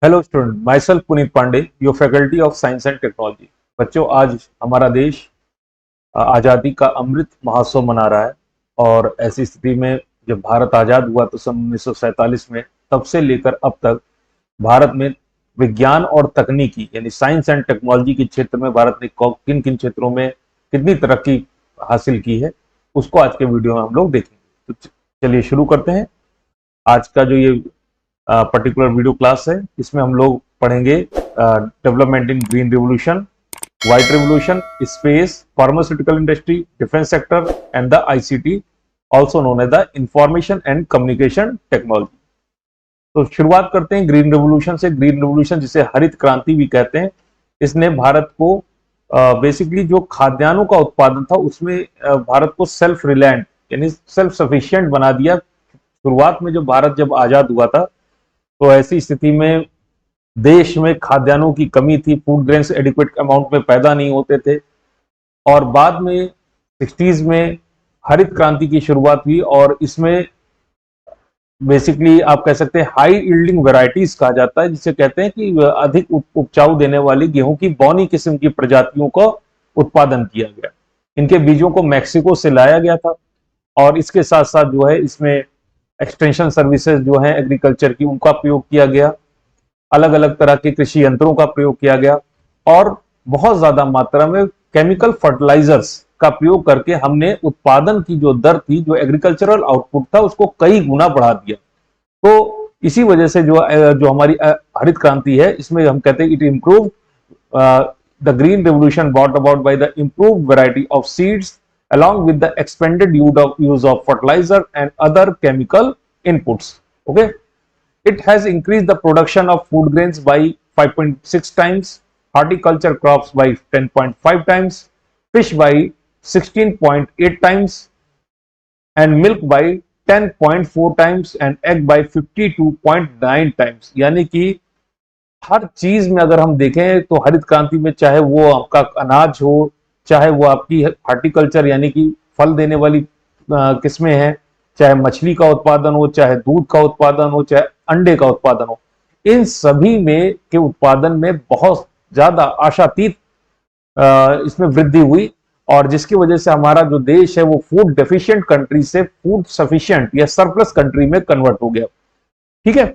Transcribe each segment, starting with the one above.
Hello student, myself Puneet Pandey, your faculty of science and technology. बच्चों, आज हमारा देश आज़ादी का अमृत महोत्सव मना रहा है। और ऐसी स्थिति में जब भारत आज़ाद हुआ तो सन 1947 में, तब से लेकर अब तक भारत में विज्ञान और तकनीकी यानी साइंस एंड टेक्नोलॉजी के क्षेत्र में भारत ने किन किन क्षेत्रों में कितनी तरक्की हासिल की है, उसको आज के वीडियो में हम लोग देखेंगे। तो चलिए शुरू करते हैं। आज का जो ये पर्टिकुलर वीडियो क्लास है, इसमें हम लोग पढ़ेंगे development in green revolution, white revolution, space, pharmaceutical industry, defence sector and the ICT, also known as the information and communication technology. तो शुरुआत करते हैं ग्रीन रिवोल्यूशन से। ग्रीन रिवोल्यूशन, जिसे हरित क्रांति भी कहते हैं, इसने भारत को बेसिकली जो खाद्यान्नों का उत्पादन था उसमें भारत को सेल्फ रिलायंट यानी सेल्फ सफिशिएंट बना दिया। शुरुआत में जब भारत आजाद हुआ था तो ऐसी स्थिति में देश में खाद्यान्नों की कमी थी, फूड ग्रेन्स एडिक्वेट अमाउंट में पैदा नहीं होते थे। और बाद में 60s में हरित क्रांति की शुरुआत हुई और इसमें बेसिकली आप कह सकते हैं हाई यील्डिंग वैरायटीज कहा जाता है, जिसे कहते हैं कि अधिक उपजाऊ देने वाली गेहूं की बौनी किस्म की प्रजातियों का उत्पादन किया गया। इनके बीजों को मैक्सिको से लाया गया था और इसके साथ साथ जो है इसमें एक्सटेंशन सर्विसेज जो है एग्रीकल्चर की, उनका प्रयोग किया गया। अलग अलग तरह के कृषि यंत्रों का प्रयोग किया गया और बहुत ज्यादा मात्रा में केमिकल फर्टिलाइजर्स का प्रयोग करके हमने उत्पादन की जो दर थी, जो एग्रीकल्चरल आउटपुट था, उसको कई गुना बढ़ा दिया। तो इसी वजह से जो हमारी हरित क्रांति है, इसमें हम कहते हैं it improve the green revolution brought about by the improved variety of seeds along with the expanded use of fertilizer and other chemical inputs. Okay, it has increased the production of food grains by 5.6 times, horticulture crops by 10.5 times, fish by 16.8 times, and milk by 10.4 times and egg by 52.9 times। यानी कि हर चीज में अगर हम देखें तो हरित क्रांति में, चाहे वो आपका अनाज हो, चाहे वो आपकी हॉर्टिकल्चर यानी कि फल देने वाली किस्में हैं, चाहे मछली का उत्पादन हो, चाहे दूध का उत्पादन हो, चाहे अंडे का उत्पादन हो, इन सभी में के उत्पादन में बहुत ज्यादा आशातीत इसमें वृद्धि हुई। और जिसकी वजह से हमारा जो देश है वो फूड डेफिशिएंट कंट्री से फूड सफिशिएंट या सरप्लस कंट्री में कन्वर्ट हो गया। ठीक है।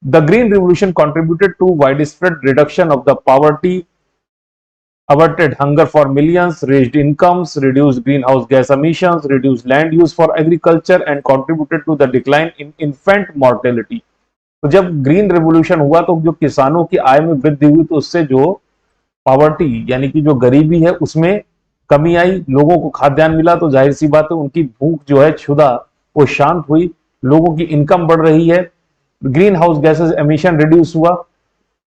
The Green Revolution contributed to widespread reduction of the poverty, averted hunger for millions, raised incomes, reduced greenhouse gas emissions, reduced land use for agriculture, and contributed to the decline in infant mortality। तो जब green revolution हुआ तो जो किसानों की आय में वृद्धि हुई, तो उससे जो पॉवर्टी यानी कि जो गरीबी है उसमें कमी आई, लोगों को खाद्यान्न मिला, तो जाहिर सी बात है उनकी भूख जो है क्षुधा वो शांत हुई, लोगों की इनकम बढ़ रही है, green house gases emission reduce हुआ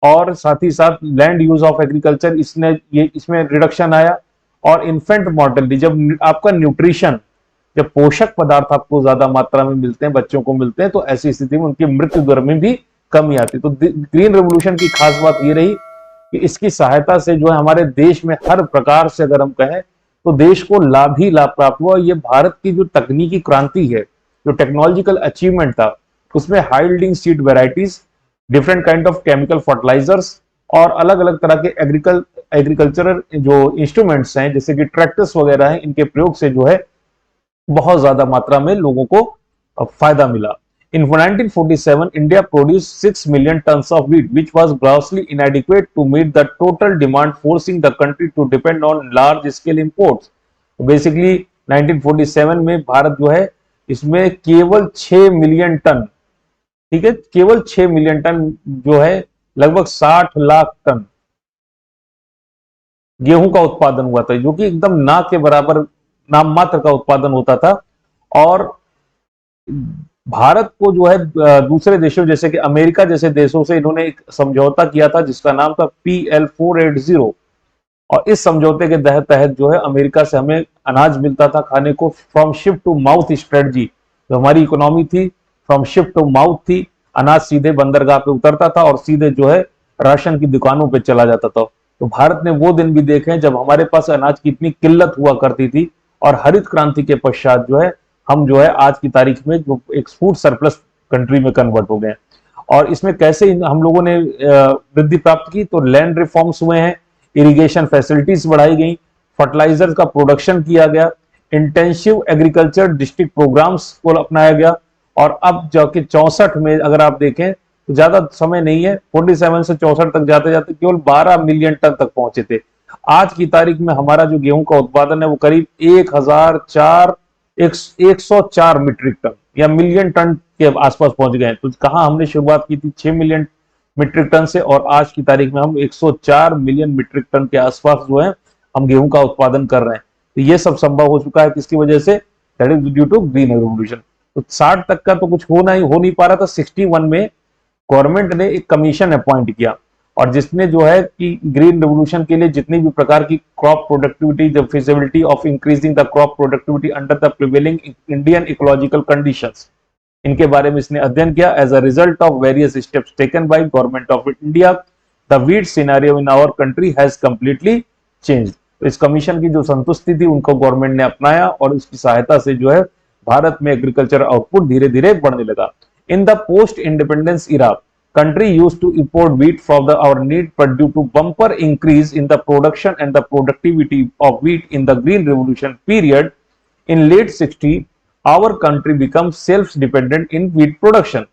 और साथ ही साथ लैंड यूज ऑफ एग्रीकल्चर इसमें रिडक्शन आया। और इन्फेंट मॉर्टेलिटी, जब आपका न्यूट्रिशन, जब पोषक पदार्थ आपको ज्यादा मात्रा में मिलते हैं, बच्चों को मिलते हैं, तो ऐसी स्थिति में उनकी मृत्यु दर में भी कमी आती है। तो ग्रीन रेवोल्यूशन की खास बात ये रही कि इसकी सहायता से जो है हमारे देश में हर प्रकार से अगर हम कहें तो देश को लाभ ही लाभ प्राप्त हुआ। ये भारत की जो तकनीकी क्रांति है, जो टेक्नोलॉजिकल अचीवमेंट था, उसमें high yielding seed varieties, different kind of chemical fertilisers और अलग अलग तरह के एग्रीकल्चरल जो इंस्ट्रूमेंट्स हैं जैसे कि ट्रैक्टर्स वगैरह हैं, इनके प्रयोग से जो है बहुत ज्यादा मात्रा में लोगों को फायदा मिला। In 1947, India produced 6 million tons of wheat, which was grossly inadequate to meet the total demand, forcing the country to depend on large-scale imports. Basically, 1947 में भारत जो है इसमें केवल 6 मिलियन टन, ठीक है, केवल 6 मिलियन टन जो है लगभग 60 लाख टन गेहूं का उत्पादन हुआ था, जो कि एकदम ना के बराबर, नाम मात्र का उत्पादन होता था। और भारत को जो है दूसरे देशों जैसे कि अमेरिका जैसे देशों से इन्होंने एक समझौता किया था जिसका नाम था PL480। और इस समझौते के तहत जो है अमेरिका से हमें अनाज मिलता था खाने को, from ship to mouth strategy. जो हमारी इकोनॉमी थी फ्रॉम शिप टू माउथ थी, अनाज सीधे बंदरगाह पे उतरता था और सीधे जो है राशन की दुकानों पे चला जाता था। तो भारत ने वो दिन भी देखे जब हमारे पास अनाज की इतनी किल्लत हुआ करती थी, और हरित क्रांति के पश्चात जो है हम जो है आज की तारीख में जो एक फूड सरप्लस कंट्री में कन्वर्ट हो गए। और इसमें कैसे हम लोगों ने वृद्धि प्राप्त की, तो लैंड रिफॉर्म्स हुए हैं, इरिगेशन फैसिलिटीज बढ़ाई गई, फर्टिलाइजर का प्रोडक्शन किया गया, इंटेंसिव एग्रीकल्चर डिस्ट्रिक्ट प्रोग्राम्स को अपनाया गया। और अब जाके 64 में अगर आप देखें तो ज्यादा समय नहीं है, 47 से 64 तक जाते जाते केवल 12 मिलियन टन तक पहुंचे थे। आज की तारीख में हमारा जो गेहूं का उत्पादन है वो करीब 104 मीट्रिक टन या मिलियन टन के आसपास पहुंच गए हैं। तो कहां हमने शुरुआत की थी 6 मिलियन मीट्रिक टन से, और आज की तारीख में हम 104 मिलियन मीट्रिक टन के आसपास जो है हम गेहूं का उत्पादन कर रहे हैं। तो ये सब संभव हो चुका है किसकी वजह से? That is due to green revolution. तो 60 तक का तो कुछ हो नहीं पा रहा था। 61 में गवर्नमेंट ने एक कमीशन अपॉइंट किया, और जिसने जो है कि ग्रीन रेवोल्यूशन के लिए जितनी भी प्रकार की crop productivity, the feasibility of increasing the crop productivity under the prevailing Indian ecological conditions, इनके बारे में इसने अध्ययन किया। As a result of various steps taken by government of India, the wheat scenario in our country has completely changed. तो इस commission की जो संतुष्टि थी उनको गवर्नमेंट ने अपनाया, और उसकी सहायता से जो है भारत में एग्रीकल्चर आउटपुट धीरे धीरे बढ़ने लगा। In the post independence era, country used to import wheat from our need, but due to bumper increase in the production and the productivity of wheat in the green revolution period in late 60s, our country becomes self-dependent in wheat production.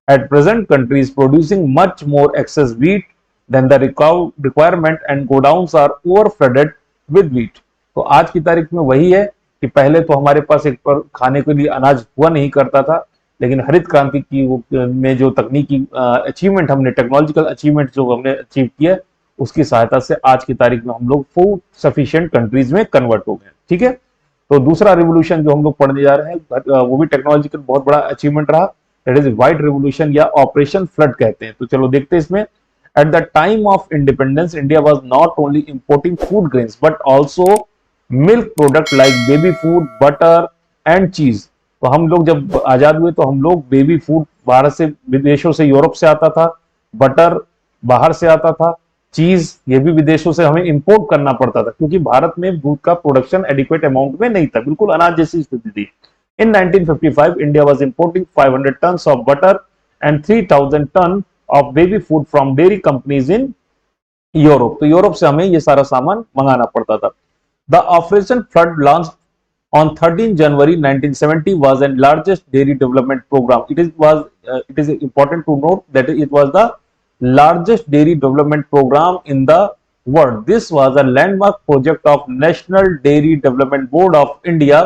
At present, country is producing much more excess wheat than the requirement, and godowns are overflooded with wheat. तो आज की तारीख में वही है कि पहले तो हमारे पास एक पर खाने के लिए अनाज हुआ नहीं करता था, लेकिन हरित क्रांति की में जो तकनीकी अचीवमेंट हमने, टेक्नोलॉजिकल अचीवमेंट जो हमने अचीव किया, उसकी सहायता से आज की तारीख में हम लोग फूड सफिशिएंट कंट्रीज में कन्वर्ट हो गए। ठीक है, तो दूसरा रिवोल्यूशन जो हम लोग पढ़ने जा रहे हैं वो भी टेक्नोलॉजिकल बहुत बड़ा अचीवमेंट रहा, दैट इज व्हाइट रिवोल्यूशन या ऑपरेशन फ्लड कहते हैं। तो चलो देखते हैं इसमें। At the time of independence, India was not only importing food grains but also milk product like baby food, butter and चीज। तो हम लोग जब आजाद हुए तो हम लोग बेबी फूड बाहर से, विदेशों से, यूरोप से आता था, बटर बाहर से आता था, चीज ये भी विदेशों से हमें इंपोर्ट करना पड़ता था, क्योंकि भारत में दूध का प्रोडक्शन एडिक्वेट अमाउंट में नहीं था, बिल्कुल अनाज जैसी स्थिति थी। In 1955 India was importing 500 tonne of butter and 3000 tonne of baby food from dairy companies in Europe. तो यूरोप से हमें ये सारा सामान मंगाना पड़ता था। The operation flood launch on 13 January 1970 was the largest dairy development program. It is important to note that it was the largest dairy development program in the world. This was a landmark project of National Dairy Development Board of India.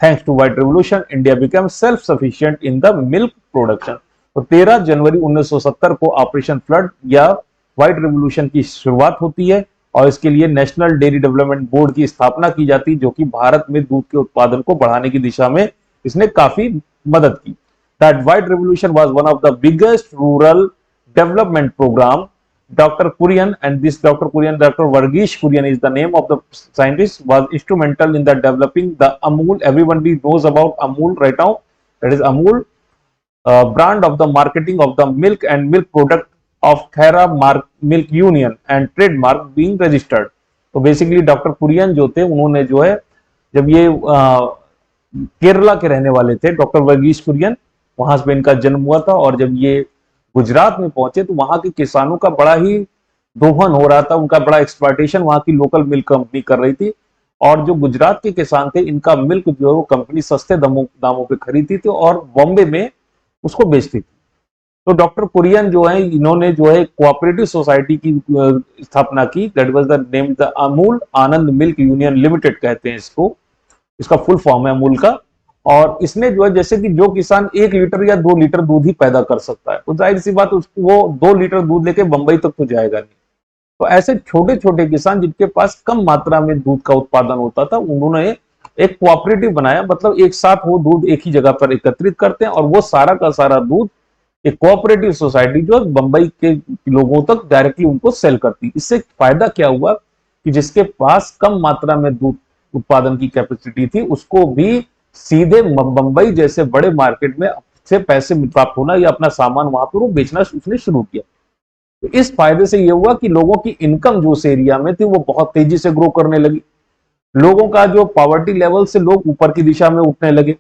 Thanks to White Revolution, India became self-sufficient in the milk production. तो 13 जनवरी 1970 को operation flood या white revolution की शुरुआत होती है, और इसके लिए नेशनल डेयरी डेवलपमेंट बोर्ड की स्थापना की जाती, जो कि भारत में दूध के उत्पादन को बढ़ाने की दिशा में इसने काफी मदद की। That white revolution was one of the biggest rural development programme. Doctor Kurien, and this doctor Kurien, doctor Verghese Kurien is the name of the scientist, was instrumental in the developing the Amul, everyone knows about Amul right now, that is Amul brand of the marketing of the milk and milk product of Thera Milk Union and trademark being registered. तो basically doctor Kurien जो थे, उन्होंने जो है, जब ये केरला के रहने वाले थे, डॉक्टर वर्गीश कुरियन, वहां से इनका जन्म हुआ था, और जब ये गुजरात में पहुंचे तो वहां के किसानों का बड़ा ही दोहन हो रहा था, उनका बड़ा एक्सप्लॉयटेशन वहां की लोकल मिल्क कंपनी कर रही थी, और जो गुजरात के किसान थे, इनका मिल्क जो है वो कंपनी सस्ते दामों पे खरीदती थी और बॉम्बे में उसको बेचती थी। तो डॉक्टर कुरियन जो है, इन्होंने जो है कोऑपरेटिव सोसाइटी की स्थापना की, that was the name the Amul Anand milk union limited कहते हैं इसको, इसका फुल फॉर्म है अमूल का। और इसने जो है, जैसे कि जो किसान 1 लीटर या 2 लीटर दूध ही पैदा कर सकता है, तो जाहिर सी बात उसको वो 2 लीटर दूध लेके बंबई तक तो जाएगा नहीं। तो ऐसे छोटे छोटे किसान जिनके पास कम मात्रा में दूध का उत्पादन होता था, उन्होंने एक कोऑपरेटिव बनाया, मतलब एक साथ वो दूध एक ही जगह पर एकत्रित करते हैं, और वो सारा का सारा दूध एक कोऑपरेटिव सोसाइटी जो बंबई के लोगों तक डायरेक्टली उनको सेल करती। इससे फायदा क्या हुआ कि जिसके पास कम मात्रा में दूध उत्पादन की कैपेसिटी थी, उसको भी सीधे बंबई जैसे बड़े मार्केट में से पैसे प्राप्त होना या अपना सामान वहां पर वो बेचना उसने शुरू किया। तो इस फायदे से यह हुआ कि लोगों की इनकम जो उस एरिया में थी वो बहुत तेजी से ग्रो करने लगी, लोगों का जो पॉवर्टी लेवल से लोग ऊपर की दिशा में उठने लगे।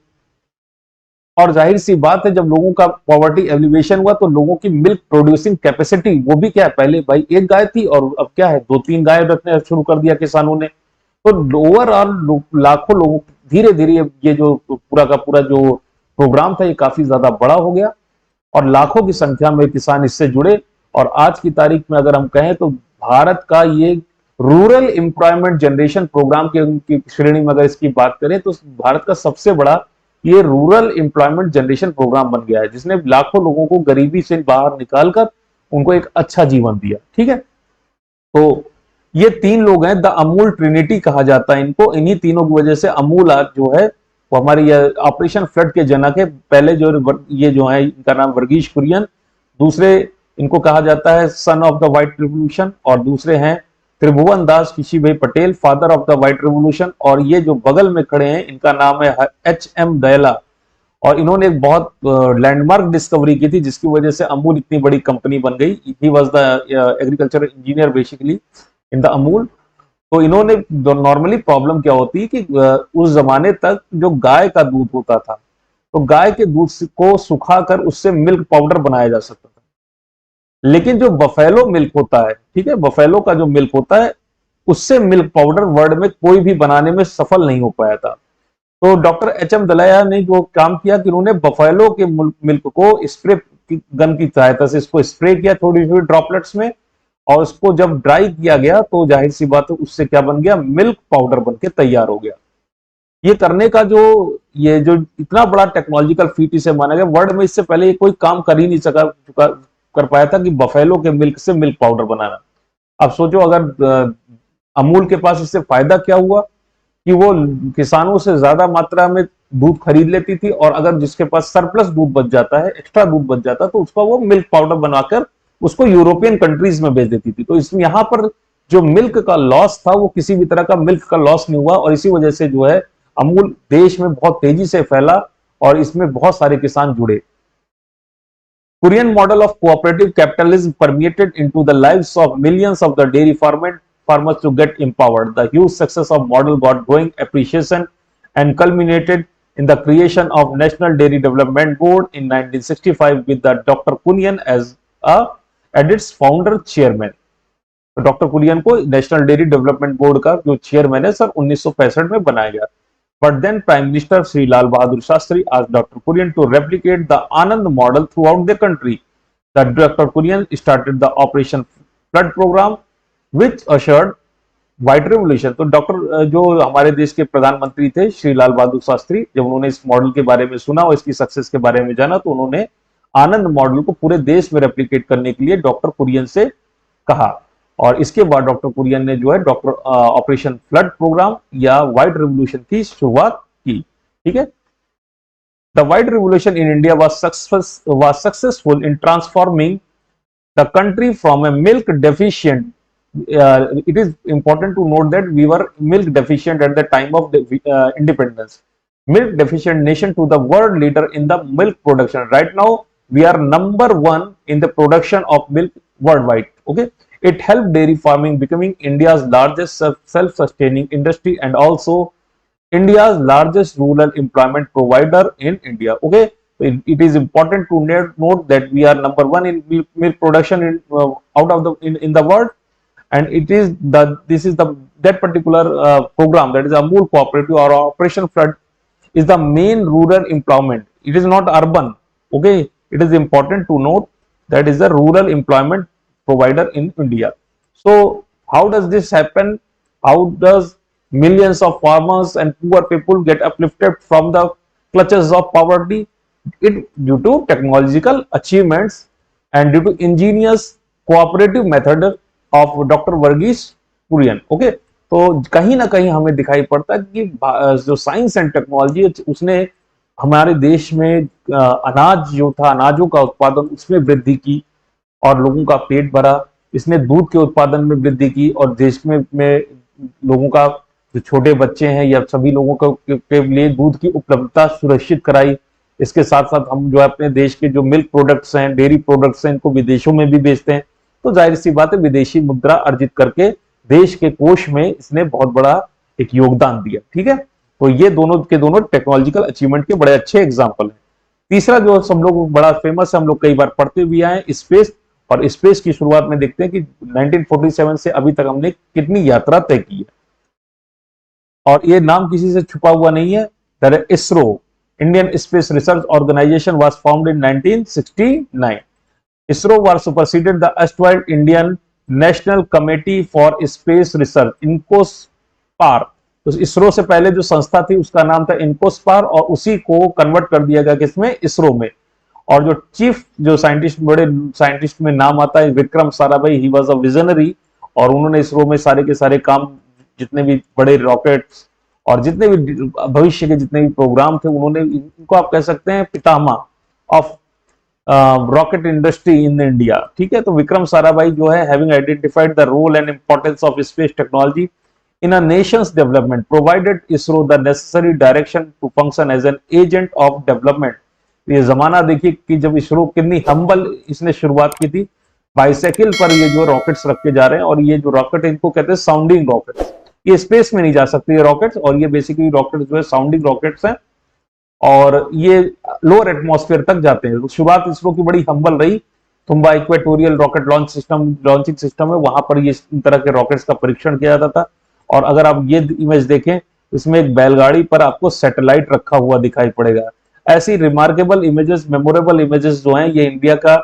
और जाहिर सी बात है, जब लोगों का पॉवर्टी एलिवेशन हुआ तो लोगों की मिल्क प्रोड्यूसिंग कैपेसिटी, वो भी क्या है, पहले भाई एक गाय थी और अब क्या है, 2-3 गाय रखने शुरू कर दिया किसानों ने। तो ओवरऑल लाखों लोगों, धीरे धीरे ये जो पूरा का पूरा जो प्रोग्राम था ये काफी ज्यादा बड़ा हो गया और लाखों की संख्या में किसान इससे जुड़े। और आज की तारीख में अगर हम कहें तो भारत का ये रूरल एम्प्लॉयमेंट जनरेशन प्रोग्राम की श्रेणी में अगर इसकी बात करें तो भारत का सबसे बड़ा ये रूरल एम्प्लॉयमेंट जनरेशन प्रोग्राम बन गया है, जिसने लाखों लोगों को गरीबी से बाहर निकालकर उनको एक अच्छा जीवन दिया। ठीक है, तो ये 3 लोग हैं, द अमूल ट्रिनिटी कहा जाता है इनको। इन्हीं तीनों की वजह से अमूल आज जो है वो हमारी ये ऑपरेशन फ्लड के जनक है। पहले जो ये जो है इनका नाम वर्गीश कुरियन, दूसरे इनको कहा जाता है son of the white revolution, और दूसरे हैं Tribhuvan Das Kishibhai Patel, father of the white revolution. और ये जो बगल में खड़े हैं इनका नाम है HM दयाला, और इन्होंने एक बहुत लैंडमार्क डिस्कवरी की थी जिसकी वजह से अमूल इतनी बड़ी कंपनी बन गई। He was the agriculture engineer basically in the Amul. तो इन्होंने, नॉर्मली प्रॉब्लम क्या होती है कि उस जमाने तक जो गाय का दूध होता था, तो गाय के दूध को सुखाकर उससे मिल्क पाउडर बनाया जा सकता था, लेकिन जो बफेलो मिल्क होता है, ठीक है, बफेलो का जो मिल्क होता है, उससे मिल्क पाउडर वर्ल्ड में कोई भी बनाने में सफल नहीं हो पाया था। तो डॉक्टर HM दलाया ने जो काम किया कि उन्होंने बफेलो के मिल्क को स्प्रे गन की सहायता से इसको स्प्रे किया थोड़ी थोड़ी ड्रॉपलेट्स में, और उसको जब ड्राई किया गया तो जाहिर सी बात है उससे क्या बन गया, मिल्क पाउडर बनके तैयार हो गया। ये करने का जो इतना बड़ा टेक्नोलॉजिकल फीट इसे माना गया, वर्ल्ड में इससे पहले कोई काम कर ही नहीं कर पाया था कि बफेलो के मिल्क से मिल्क पाउडर बनाना। अब सोचो अगर अमूल के पास इससे फायदा क्या हुआ कि वो किसानों से ज्यादा मात्रा में दूध खरीद लेती थी, और अगर जिसके पास सरप्लस दूध बच जाता है, एक्स्ट्रा दूध बच जाता है, तो उसका वो मिल्क पाउडर बनाकर उसको यूरोपियन कंट्रीज में बेच देती थी। तो इसमें यहाँ पर जो मिल्क का लॉस था वो किसी भी तरह का मिल्क का लॉस नहीं हुआ, और इसी वजह से जो है अमूल देश में बहुत तेजी से फैला और इसमें बहुत सारे किसान जुड़े। Korean model of cooperative capitalism permeated into the lives of millions of the dairy farmers to get empowered. The huge success of model got growing appreciation and culminated in the creation of National Dairy Development Board in 1965 with the Dr. Kunien as its founder chairman. तो doctor Kurien को national dairy development board का जो chairman है sir 1965 में बनाया गया। But then Prime Minister Sri Lal Bahadur Shastri asked Dr. Kurian to replicate the Anand model throughout the country. That Dr. Kurian started the Operation Flood program, which assured white revolution. तो doctor जो हमारे देश के प्रधानमंत्री थे श्री लाल बहादुर शास्त्री, जब उन्होंने इस मॉडल के बारे में सुना और इसकी सक्सेस के बारे में जाना, तो उन्होंने आनंद मॉडल को पूरे देश में रेप्लिकेट करने के लिए डॉक्टर कुरियन से कहा, और इसके बाद डॉक्टर कुरियन ने जो है डॉक्टर ऑपरेशन फ्लड प्रोग्राम या व्हाइट रेवोल्यूशन की शुरुआत की। ठीक है, the white revolution in India was successful in transforming the country from A milk deficient it is important to note that we were milk deficient at the time of the, independence, milk deficient nation to the world leader in the milk production. Right now we are number 1 in the production of milk worldwide. Okay, it helped dairy farming becoming India's largest self-sustaining industry and also India's largest rural employment provider in India. Okay, it is important to note that we are number 1 in milk production in, out of the in the world. And it is that particular program, that is Amul Cooperative or Operation Flood, is the main rural employment. It is not urban. Okay, it is important to note that is the rural employment provider in India. So how does this happen? How does millions of farmers and poor people get uplifted from the clutches of poverty? It due to technological achievements and due to ingenious cooperative method of doctor Verghese Kurien. Okay, तो कहीं ना कहीं हमें दिखाई पड़ता है कि जो साइंस एंड टेक्नोलॉजी उसने हमारे देश में अनाज जो था, अनाजों का उत्पादन उसमें वृद्धि की और लोगों का पेट भरा। इसने दूध के उत्पादन में वृद्धि की और देश में लोगों का, जो छोटे बच्चे हैं या सभी लोगों के लिए दूध की उपलब्धता सुनिश्चित कराई। इसके साथ साथ हम जो है अपने देश के जो मिल्क प्रोडक्ट्स हैं, डेयरी प्रोडक्ट्स हैं, इनको विदेशों में भी बेचते हैं। तो जाहिर सी बात है विदेशी मुद्रा अर्जित करके देश के कोष में इसने बहुत बड़ा एक योगदान दिया। ठीक है, तो ये दोनों के दोनों टेक्नोलॉजिकल अचीवमेंट के बड़े अच्छे एग्जांपल हैं। तीसरा जो सब लोग बड़ा फेमस है, हम लोग कई बार पढ़ते भी आए, स्पेस। और स्पेस की शुरुआत में देखते हैं कि 1947 से अभी तक हमने कितनी यात्रा तय की है। और ये नाम किसी से छुपा हुआ नहीं है। ISRO, Indian space research organisation, was found in 1969। ISRO was superseded the erstwhile Indian National Committee for Space Research, INCOSPAR। तो इसरो से पहले जो संस्था थी उसका नाम था इनकोस्पार, और उसी को कन्वर्ट कर दिया गया किसमें, इसरो में। और जो चीफ जो साइंटिस्ट, बड़े साइंटिस्ट में नाम आता है Vikram Sarabhai, he was a visionary. और उन्होंने इसरो में सारे के सारे काम, जितने भी बड़े रॉकेट्स और जितने भी भविष्य के जितने भी प्रोग्राम थे, उन्होंने, इनको आप कह सकते हैं पितामह of rocket industry in India. ठीक है, तो विक्रम साराभाई जो है, having identified the role and importance of space technology in a nations development, provided ISRO the necessary direction to function as an agent of development. ये जमाना देखिए कि जब इसरो कितनी हम्बल इसने शुरुआत की थी, बाइसाइकिल पर ये जो रॉकेट्स रखे जा रहे हैं, और ये जो रॉकेट, इनको कहते हैं साउंडिंग रॉकेट्स। ये स्पेस में नहीं जा सकते ये रॉकेट्स, और ये बेसिकली रॉकेट्स जो है साउंडिंग रॉकेट्स हैं, और ये लोअर एटमॉस्फेयर तक जाते हैं। तो शुरुआत इसरो की बड़ी हम्बल रही। Thumba equatorial rocket launch system, launching system है, वहां पर ये इन तरह के रॉकेट्स का परीक्षण किया जाता था। और अगर आप ये इमेज देखें, इसमें एक बैलगाड़ी पर आपको सैटेलाइट रखा हुआ दिखाई पड़ेगा। ऐसी रिमार्केबल इमेजेस, मेमोरेबल इमेजेस जो हैं, ये इंडिया का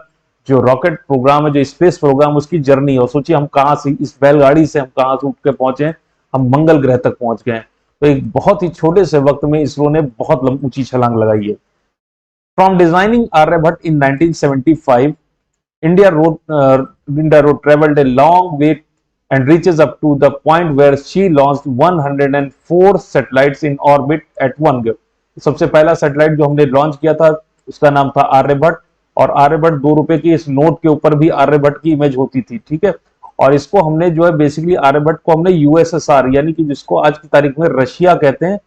जो रॉकेट प्रोग्राम है, जो स्पेस प्रोग्राम, उसकी जर्नी है। और सोचिए हम कहां से, इस बैलगाड़ी से हम कहां से उठ के पहुंचे हैं, हम मंगल ग्रह तक पहुंच गए हैं। तो एक बहुत ही छोटे से वक्त में इसरो ने बहुत ऊंची छलांग लगाई है। From designing Aryabhata in 1975, India road traveled a long way and reaches up to the point where she launched 104 satellites in orbit at one go। सबसे पहला सैटेलाइट जो हमने लॉन्च किया था उसका नाम था आर्यभट्ट, और आर्यभट्ट 2 रुपए की इस नोट के ऊपर भी आर्यभट्ट की इमेज होती थी। ठीक है, और इसको हमने जो है बेसिकली आर्यभट्ट को हमने यूएसएसआर, यानी कि जिसको आज की तारीख में रशिया कहते हैं,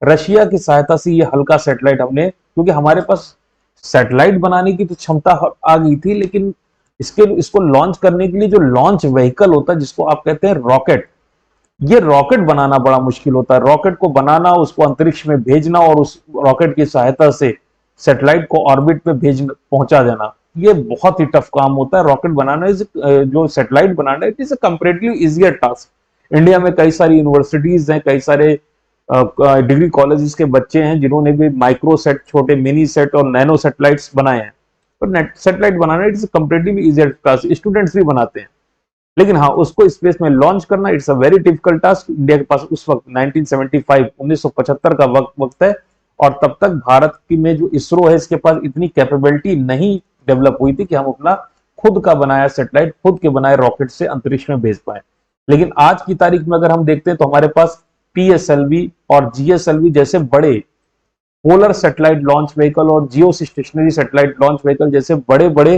रशिया की सहायता से ये हल्का सैटेलाइट हमने, क्योंकि हमारे पास सैटेलाइट बनाने की तो क्षमता आ गई थी, लेकिन इसको लॉन्च करने के लिए जो लॉन्च व्हीकल होता है, जिसको आप कहते हैं रॉकेट, ये रॉकेट बनाना बड़ा मुश्किल होता है। रॉकेट को बनाना, उसको अंतरिक्ष में भेजना, और उस रॉकेट की सहायता से सैटेलाइट को ऑर्बिट पे पहुंचा देना, ये बहुत ही टफ काम होता है। रॉकेट बनाना जो satellite banana, it is a comparatively easier task. India में कई सारी यूनिवर्सिटीज हैं, कई सारे डिग्री कॉलेजेस के बच्चे हैं जिन्होंने भी माइक्रो सेट, छोटे मिनी सेट और नैनो सैटेलाइट्स बनाए हैं। तो satellite banana it's comparatively easier task, students भी बनाते हैं। लेकिन हाँ, उसको स्पेस में लॉन्च करना it's a very difficult task. India के पास उस वक्त 1975 का वक्त है, और तब तक भारत की में जो इसरो है, इसके पास इतनी कैपेबिलिटी नहीं डेवलप हुई थी कि हम अपना खुद का बनाया सैटेलाइट, खुद के बनाए रॉकेट से अंतरिक्ष में भेज पाए। लेकिन आज की तारीख में अगर हम देखते हैं तो हमारे पास PSLV और GSLV जैसे बड़े पोलर सैटेलाइट लॉन्च व्हीकल और जियो स्टेशनरी सैटेलाइट लॉन्च व्हीकल जैसे बड़े बड़े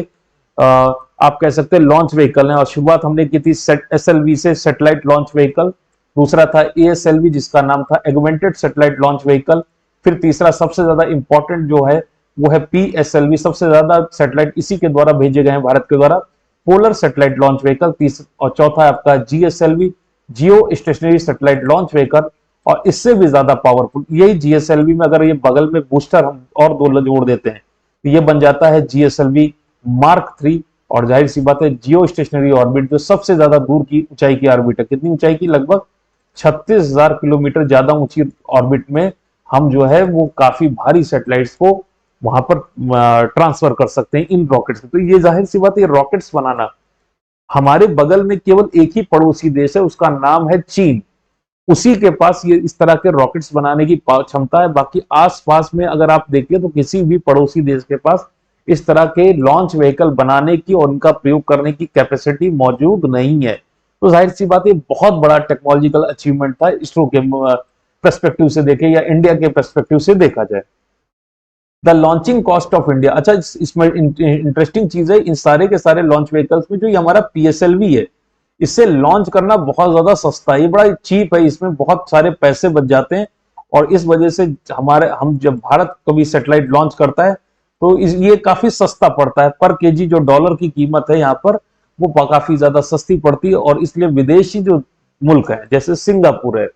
आप कह सकते हैं लॉन्च व्हीकल हैं। और शुरुआत हमने की थी SLV से, सैटेलाइट लॉन्च व्हीकल। दूसरा था ASLV, जिसका नाम था एगमेंटेड सैटेलाइट लॉन्च व्हीकल। फिर तीसरा सबसे ज्यादा इंपॉर्टेंट जो है वो है PSLV, सबसे ज्यादा सैटेलाइट इसी के द्वारा भेजे गए हैं भारत के द्वारा, पोलर सैटेलाइट लॉन्च व्हीकल। और चौथा है आपका GSLV, जियो स्टेशनरी सैटेलाइट लॉन्च व्हीकल। और इससे भी ज्यादा पावरफुल यही GSLV में, अगर ये बगल में बूस्टर हम और 2 जोड़ देते हैं तो ये बन जाता है GSLV Mark 3। और जाहिर सी बात है जियो स्टेशनरी ऑर्बिट जो सबसे ज्यादा दूर की ऊंचाई की ऑर्बिट है, कितनी ऊंचाई की, लगभग 36,000 किलोमीटर ज्यादा ऊंची ऑर्बिट में हम जो है वो काफी भारी सैटेलाइट्स को वहां पर ट्रांसफर कर सकते हैं इन रॉकेट्स से। तो ये जाहिर सी बात है, रॉकेट्स बनाना, हमारे बगल में केवल एक ही पड़ोसी देश है, उसका नाम है चीन। उसी के पास ये इस तरह के रॉकेट्स बनाने की क्षमता है। बाकी आसपास में अगर आप देखिए तो किसी भी पड़ोसी देश के पास इस तरह के लॉन्च व्हीकल बनाने की और उनका प्रयोग करने की कैपेसिटी मौजूद नहीं है। तो जाहिर सी बात है बहुत बड़ा टेक्नोलॉजिकल अचीवमेंट था इसरो के पर्सपेक्टिव से देखे या इंडिया के पर्सपेक्टिव से देखा जाए। The launching cost of India, अच्छा इसमें इंटरेस्टिंग चीज है, इन सारे के सारे लॉन्च व्हीकल्स में जो ये हमारा PSLV है, इससे लॉन्च करना बहुत ज्यादा सस्ता है, ये बड़ा चीप है, इसमें बहुत सारे पैसे बच जाते हैं। और इस वजह से हम जब भारत कभी सैटेलाइट लॉन्च करता है तो ये काफी सस्ता पड़ता है, पर केजी जो डॉलर की कीमत है यहाँ पर वो काफी ज्यादा सस्ती पड़ती है। और इसलिए विदेशी जो मुल्क है जैसे सिंगापुर है,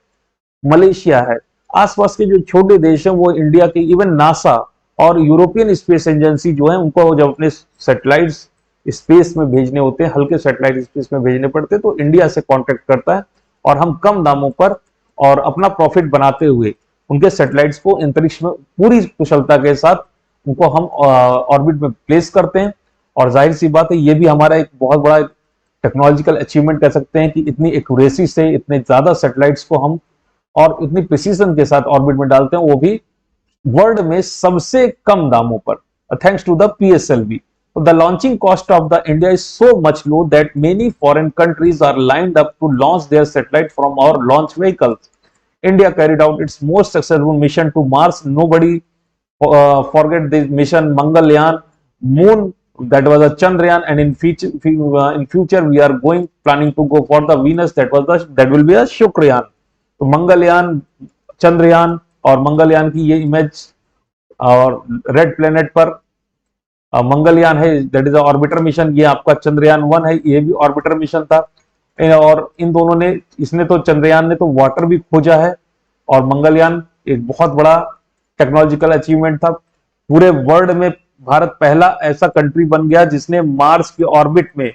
मलेशिया है, आसपास के जो छोटे देश हैं, वो इंडिया के, इवन नासा और यूरोपियन स्पेस एजेंसी जो है उनको जब अपने सैटेलाइट्स स्पेस में भेजने होते हैं, हल्के सैटेलाइट स्पेस में भेजने पड़ते हैं, तो इंडिया से कांटेक्ट करता है और हम कम दामों पर और अपना प्रॉफिट बनाते हुए उनके सैटेलाइट्स को अंतरिक्ष में पूरी कुशलता के साथ उनको हम ऑर्बिट में प्लेस करते हैं। और जाहिर सी बात है, ये भी हमारा एक बहुत बड़ा टेक्नोलॉजिकल अचीवमेंट कह सकते हैं कि इतनी एक्यूरेसी से इतने ज्यादा सैटेलाइट्स को हम और इतनी प्रिसीजन के साथ ऑर्बिट में डालते हैं, वो भी वर्ल्ड में सबसे कम दामों पर, thanks to the PSLV. The launching cost of the India is so much low that many foreign countries are lined up to launch their satellite from our launch vehicles. India carried out its most successful mission to Mars. Nobody forget this mission Mangalyaan, Moon, that was a Chandrayaan, and in future we are planning to go for the Venus, that will be a Shukrayaan. तो मंगलयान, चंद्रयान और मंगलयान की ये image और red planet पर मंगलयान है, that is orbiter mission. ये आपका चंद्रयान 1 है, ये भी ऑर्बिटर मिशन था। और इन दोनों ने, इसने तो चंद्रयान ने तो वाटर भी खोजा है और मंगलयान एक बहुत बड़ा टेक्नोलॉजिकल अचीवमेंट था। पूरे वर्ल्ड में भारत पहला ऐसा कंट्री बन गया जिसने मार्स के ऑर्बिट में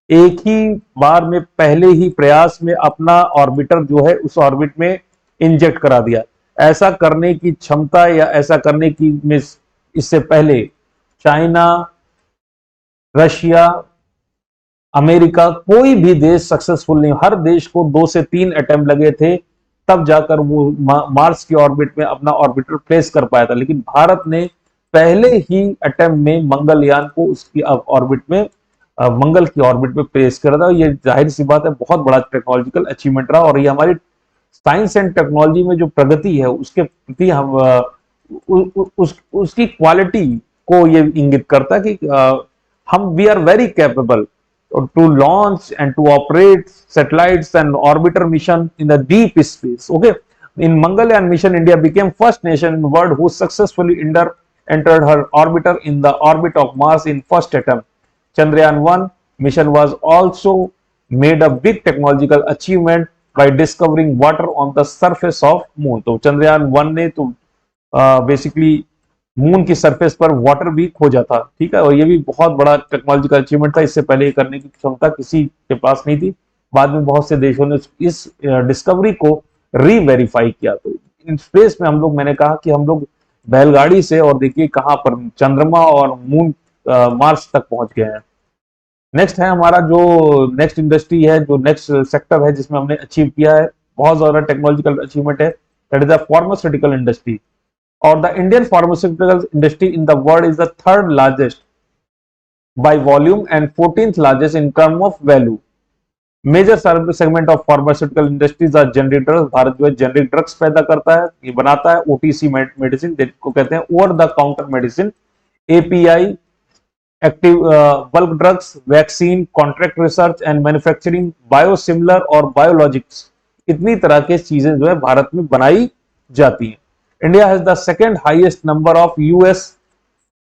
एक ही बार में पहले ही प्रयास में अपना ऑर्बिटर जो है उस ऑर्बिट में इंजेक्ट करा दिया। ऐसा करने की क्षमता या ऐसा करने की में इससे पहले चाइना, रशिया, अमेरिका, कोई भी देश सक्सेसफुल नहीं। हर देश को 2 से 3 अटेम्प्ट लगे थे, तब जाकर वो मार्स की ऑर्बिट में अपना ऑर्बिटर प्लेस कर पाया था। लेकिन भारत ने पहले ही अटेम्प्ट में मंगलयान को उसकी ऑर्बिट में, मंगल की ऑर्बिट में प्लेस कर था। ये जाहिर सी बात है बहुत बड़ा टेक्नोलॉजिकल अचीवमेंट रहा और ये हमारी साइंस एंड टेक्नोलॉजी में जो प्रगति है उसके प्रति हम उसकी क्वालिटी को ये इंगित करता है कि हम we are very capable to launch and to operate satellites and orbiter mission in the deep space. Okay, in Mangalyaan mission India became first nation in world who successfully entered her orbiter in the orbit of Mars in first attempt. Chandrayaan 1 mission was also made a big technological achievement by discovering water on the surface of moon. तो चंद्रयान 1 ने तो basically moon की surface पर water भी खोजा था, ठीक है। और ये भी बहुत बड़ा टेक्नोलॉजिकल अचीवमेंट था। इससे पहले ये करने की क्षमता किसी के पास नहीं थी। बाद में बहुत से देशों ने इस डिस्कवरी को रीवेरीफाई किया। तो इन स्पेस में हम लोग, मैंने कहा कि हम लोग बैलगाड़ी से, और देखिए कहां पर, चंद्रमा और मून, मार्स तक पहुंच गए हैं। नेक्स्ट है हमारा जो नेक्स्ट इंडस्ट्री है, जो नेक्स्ट सेक्टर है जिसमें हमने अचीव किया है बहुत ज्यादा टेक्नोलॉजिकल अचीवमेंट है, that is the pharmaceutical industry. और the Indian pharmaceutical industry in the world is the 3rd largest by volume and 14th largest in term of value. Major segment of pharmaceutical industries are generic drugs. भारत जो है generic drugs पैदा करता है, ये बनाता है। OTC मेडिसिन को कहते हैं over the counter medicine, API, active bulk drugs, vaccine, contract research and manufacturing, biosimilar और बायोलॉजिक्स, इतनी तरह के चीजें जो है भारत में बनाई जाती हैं। India has the 2nd highest number of US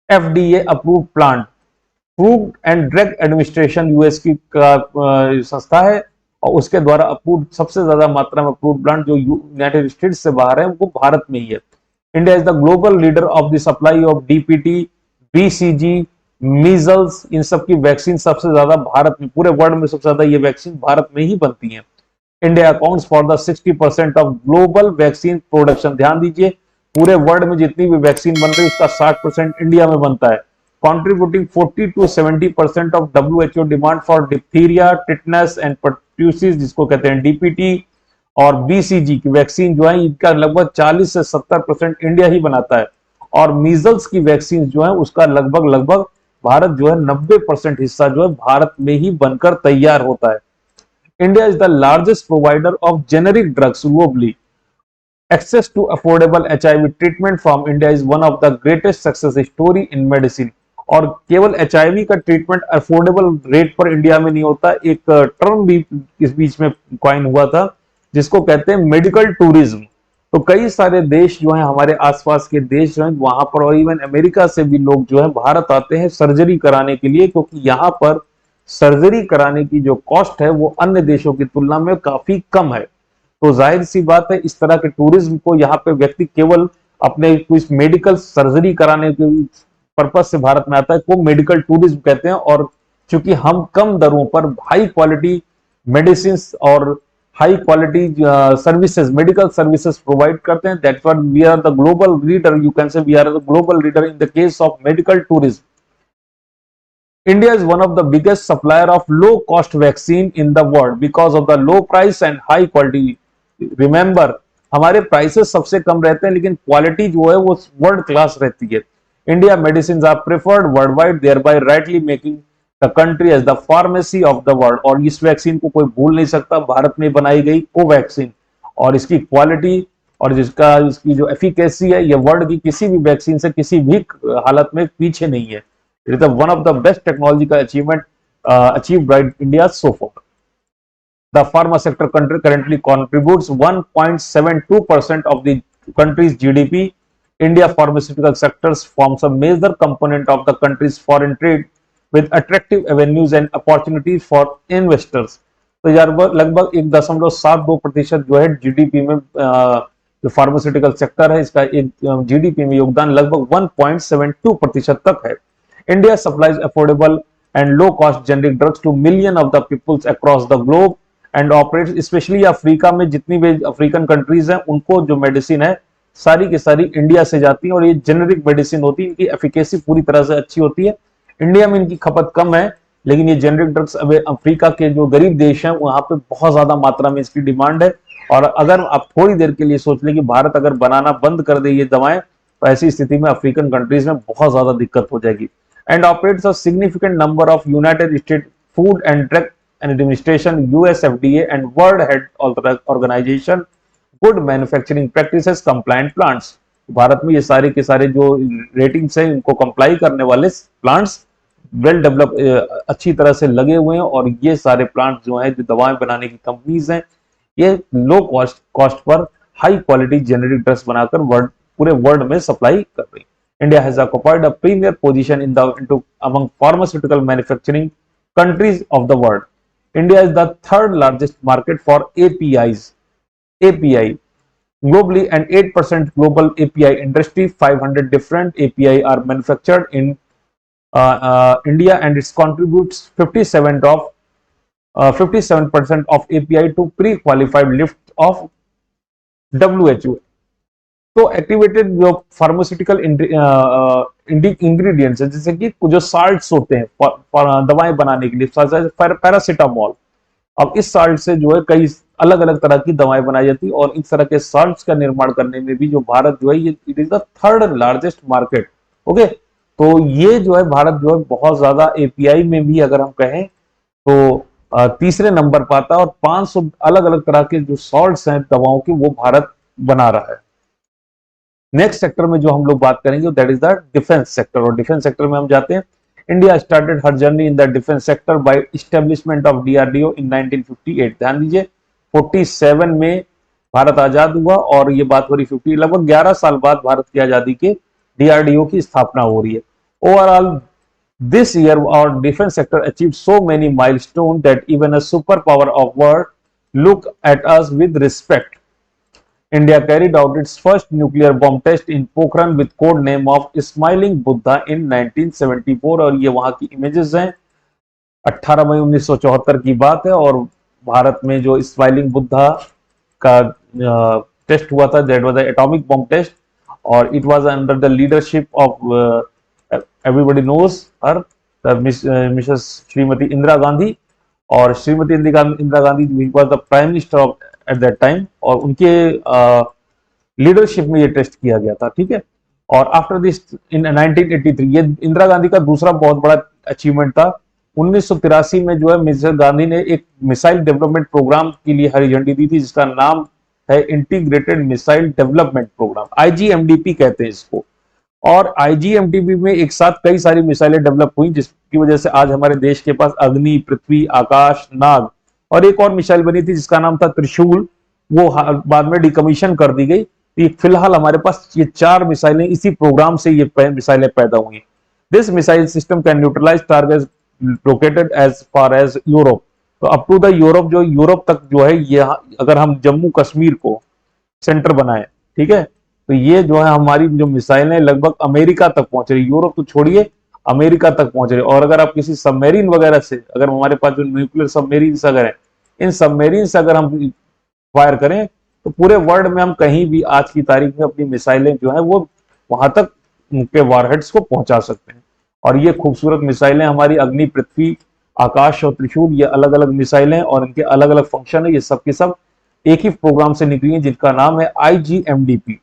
FDA approved plant. Food and drug administration US की संस्था है और उसके द्वारा अप्रूव्ड सबसे ज्यादा मात्रा में अप्रूव्ड प्लांट जो यूनाइटेड स्टेट्स से बाहर है वो भारत में ही है। India is the global leader of the supply of DPT, BCG, measles, इन सब की वैक्सीन सबसे ज्यादा भारत में, पूरे वर्ल्ड में सबसे ज्यादा ये वैक्सीन भारत में ही बनती है। India accounts for the 60% of global vaccine production. ध्यान दीजिए, पूरे वर्ल्ड में जितनी भी वैक्सीन बन रही है उसका 60% इंडिया में बनता है, contributing 40 to 70% of WHO demand for diphtheria, tetanus and pertussis, जिसको कहते हैं DPT, और BCG की वैक्सीन जो है इनका लगभग 40 से 70% इंडिया ही बनाता है। और मीजल्स की वैक्सीन जो है उसका लगभग भारत जो है 90% हिस्सा जो है भारत में ही बनकर तैयार होता है। India is the largest provider of generic drugs globally. Access to affordable HIV treatment from India is one of the greatest success story in medicine. और केवल HIV का ट्रीटमेंट अफोर्डेबल रेट पर इंडिया में नहीं होता। एक टर्म भी इस बीच में कॉइन हुआ था जिसको कहते हैं मेडिकल टूरिज्म। तो कई सारे देश जो हैं, हमारे आसपास के देश जो हैं, वहां पर और इवन अमेरिका से भी लोग जो है भारत आते हैं सर्जरी कराने के लिए, क्योंकि यहाँ पर सर्जरी कराने की जो कॉस्ट है वो अन्य देशों की तुलना में काफी कम है। तो जाहिर सी बात है इस तरह के टूरिज्म को यहाँ पे व्यक्ति केवल अपने कुछ मेडिकल सर्जरी कराने के पर्पज से भारत में आता है, वो मेडिकल टूरिज्म कहते हैं। और चूंकि हम कम दरों पर हाई क्वालिटी मेडिसिन और high quality services, medical services provide करते हैं, that's what we are the global leader, you can say we are the global leader in the case of medical tourism. India is one of the biggest supplier of low cost vaccine in the world because of the low price and high quality. Remember, हमारे prices सबसे कम रहते हैं लेकिन quality जो है वो world class रहती है। India medicine are preferred worldwide, thereby rightly making the country as the pharmacy of the world. और इस वैक्सीन को कोई भूल नहीं सकता, भारत में बनाई गई कोवैक्सीन, और इसकी क्वालिटी और इसकी जो एफिकेसी है, ये वर्ल्ड की किसी भी वैक्सीन से किसी भी हालत में पीछे नहीं है। It is one of the best technological achievement achieved by India so far. The pharma sector currently contributes 1.72% of the country's GDP. India pharmaceutical sectors forms a major component of the country's foreign trade with attractive avenues and opportunities for investors. तो यार लगभग 1.72% जो है GDP में जो pharmaceutical sector है इसका एक जीडीपी में योगदान लगभग 1.72% तक है। India supplies affordable and low-cost generic drugs to millions of the peoples across the globe and operates especially Africa में, जितनी भी अफ्रीकन कंट्रीज हैं उनको जो मेडिसिन है सारी की सारी इंडिया से जाती है और ये जेनेरिक मेडिसिन होती है, इनकी एफिकेसी पूरी तरह से अच्छी होती है। इंडिया में इनकी खपत कम है लेकिन ये जेनेरिक ड्रग्स अब अफ्रीका के जो गरीब देश हैं वहां पे बहुत ज्यादा मात्रा में इसकी डिमांड है। और अगर आप थोड़ी देर के लिए सोच लें कि भारत अगर बनाना बंद कर दे ये दवाएं तो ऐसी स्थिति में अफ्रीकन कंट्रीज में बहुत ज्यादा दिक्कत हो जाएगी। And operates a significant number of United States Food and Drug Administration (US FDA) and World Health Organization Good Manufacturing Practices compliant plants। Bharat में ये सारे के सारे जो रेटिंग्स हैं इनको कंप्लाई करने वाले प्लांट्स वेल डेवलप अच्छी तरह से लगे हुए हैं और ये सारे प्लांट्स जो हैं जो दवाएं बनाने की कंपनीज हैं ये low cost per high quality generic drugs बनाकर पूरे वर्ल्ड में सप्लाई कर रही है। India has occupied a premier position among pharmaceutical manufacturing countries of the world. India is the third largest market for API globally, and 8% global API industry. 500 different API are manufactured in India, and it contributes 57% of API to pre-qualified list of WHO. तो activated जो pharmaceutical ingredients है जैसे कि जो salts होते हैं दवाएं बनाने के लिए, पैरासीटामोल, अब इस साल्ट से जो है कई अलग अलग तरह की दवाएं बनाई जाती है और इस तरह के साल्ट्स का निर्माण करने में भी जो भारत जो है ये it is the third largest market. Okay, तो ये जो है भारत जो है बहुत ज्यादा एपीआई में भी अगर हम कहें तो तीसरे नंबर पर आता है और 500 अलग अलग तरह के जो सॉल्ट्स हैं दवाओं के वो भारत बना रहा है। नेक्स्ट सेक्टर में जो हम लोग बात करेंगे that is the defence sector, और डिफेंस सेक्टर में हम जाते हैं। India started her journey in the defence sector by establishment of DRDO in 1958। ध्यान दीजिए 47 में भारत आजाद हुआ और ये बात हो रही 50 लगभग 11 साल बाद भारत की आजादी के डीआरडीओ की स्थापना हो रही है। Overall this year our defence sector achieved so many milestone that even a super power of world look at us with respect. India carried out its first nuclear bomb test in Pokhran with code name of Smiling Buddha in 1974 और ये वहां की images हैं। 18 मई 1974 की बात है और भारत में जो स्माइलिंग बुद्धा का टेस्ट हुआ था that was the atomic bomb test और it was under the leadership of everybody knows her Mrs Shrimati Indira Gandhi. और Shrimati Indira Gandhi was the prime minister of at that time और उनके लीडरशिप में ये टेस्ट किया गया था। ठीक है, और आफ्टर दिस इन 1983 ये इंदिरा गांधी का दूसरा बहुत बड़ा अचीवमेंट था। 1983 में जो है मिसेस गांधी ने एक मिसाइल डेवलपमेंट प्रोग्राम के लिए हरी झंडी दी थी जिसका नाम है integrated missile development programme, IGMDP कहते हैं इसको। और आईजीएमडीपी में एक साथ कई सारी मिसाइलें डेवलप हुई जिसकी वजह से आज हमारे देश के पास अग्नि, पृथ्वी, आकाश, नाग और एक और मिसाइल बनी थी जिसका नाम था त्रिशूल, वो बाद में डिकमीशन कर दी गई। फिलहाल हमारे पास ये 4 मिसाइलें इसी प्रोग्राम से ये मिसाइलें पैदा हुई। This missile system can neutralise targets located as far as Europe, तो अप टू द यूरोप, जो यूरोप तक जो है ये अगर हम जम्मू कश्मीर को सेंटर बनाए, ठीक है, तो ये जो है हमारी जो मिसाइलें लगभग अमेरिका तक पहुंच रही, यूरोप तो छोड़िए अमेरिका तक पहुंच रही। और अगर आप किसी सबमेरीन वगैरह से, अगर हमारे पास जो न्यूक्लियर सबमेरीन अगर है, इन सबमेरीन से अगर हम फायर करें तो पूरे वर्ल्ड में हम कहीं भी आज की तारीख में अपनी मिसाइलें जो है वो वहां तक उनके वारहेड्स को पहुंचा सकते हैं। और ये खूबसूरत मिसाइलें हमारी अग्नि, पृथ्वी, आकाश और त्रिशूल, ये अलग अलग मिसाइलें और इनके अलग अलग फंक्शन है, ये सब की सब एक ही प्रोग्राम से निकली है जिनका नाम है IGMDP,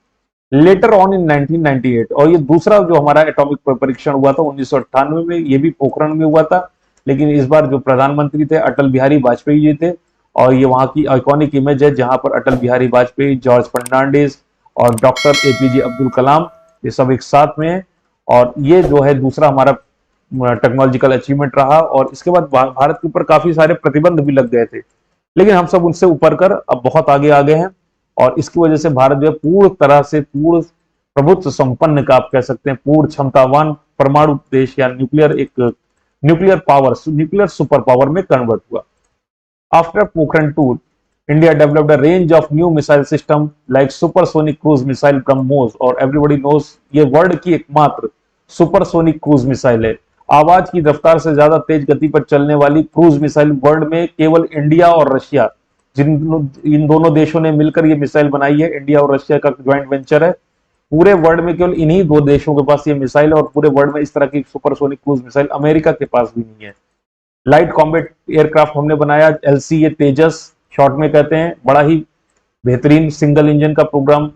लेटर ऑन इन 1998। और ये दूसरा जो हमारा एटॉमिक परीक्षण हुआ था 1998 में, ये भी पोखरण में हुआ था, लेकिन इस बार जो प्रधानमंत्री थे अटल बिहारी वाजपेयी जी थे। और ये वहां की आइकॉनिक इमेज है जहां पर अटल बिहारी वाजपेयी, जॉर्ज फर्नांडिस और डॉक्टर APJ अब्दुल कलाम, ये सब एक साथ में है। और ये जो है दूसरा हमारा टेक्नोलॉजिकल अचीवमेंट रहा। और इसके बाद भारत के ऊपर काफी सारे प्रतिबंध भी लग गए थे, लेकिन हम सब उनसे ऊपर कर अब बहुत आगे आ गए हैं। और इसकी वजह से भारत जो है पूर्ण तरह से पूर्ण प्रभुत्व संपन्न का आप कह सकते हैं, पूर्ण क्षमतावान परमाणु देश या न्यूक्लियर सुपर पावर में कन्वर्ट हुआ। After Pokhran 2, India developed a range of new missile system like supersonic cruise missile BrahMos, और एवरीबॉडी नोज ये वर्ल्ड की एकमात्र सुपरसोनिक क्रूज मिसाइल है। आवाज की रफ्तार से ज्यादा तेज गति पर चलने वाली क्रूज मिसाइल वर्ल्ड में केवल इंडिया और रशिया, इन दोनों देशों ने मिलकर ये मिसाइल बनाई है। इंडिया और रशिया का ज्वाइंट वेंचर है। पूरे वर्ल्ड में केवल इन्हीं दो देशों के पास ये मिसाइल है, और पूरे वर्ल्ड में इस तरह की सुपरसोनिक क्रूज मिसाइल अमेरिका के पास भी नहीं है। लाइट कॉम्बैट एयरक्राफ्ट हमने बनाया LC, ये तेजस शॉर्ट में कहते हैं, बड़ा ही बेहतरीन सिंगल इंजन का प्रोग्राम